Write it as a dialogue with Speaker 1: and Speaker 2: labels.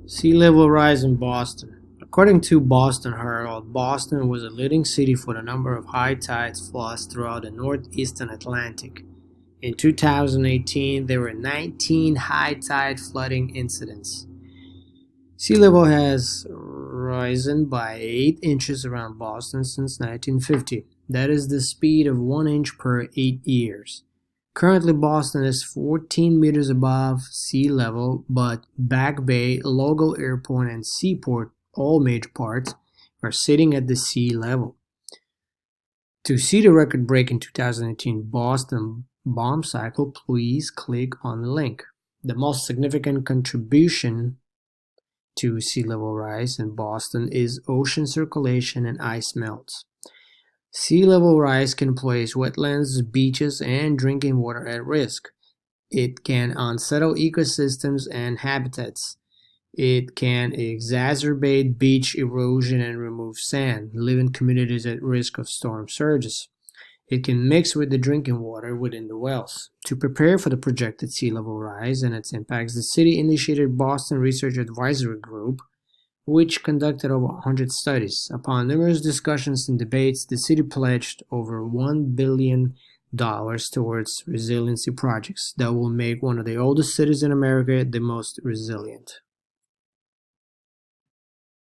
Speaker 1: Sea level rise in Boston. According to Boston Herald, Boston was a leading city for the number of high tides floods throughout the northeastern Atlantic. In 2018, there were 19 high tide flooding incidents. Sea level has risen by 8 inches around Boston since 1950. That is the speed of 1 inch per 8 years. Currently, Boston is 14 meters above sea level, but Back Bay, Logan Airport, and Seaport, all major parts, are sitting at the sea level. To see the record break in 2018 Boston bomb cycle, please click on the link. The most significant contribution to sea level rise in Boston is ocean circulation and ice melts. Sea level rise can place wetlands, beaches, and drinking water at risk. It can unsettle ecosystems and habitats. It can exacerbate beach erosion and remove sand, leaving communities at risk of storm surges. It can mix with the drinking water within the wells. To prepare for the projected sea level rise and its impacts, the city initiated Boston Research Advisory Group, which conducted over 100 studies. Upon numerous discussions and debates, the city pledged over $1 billion towards resiliency projects that will make one of the oldest cities in America the most resilient.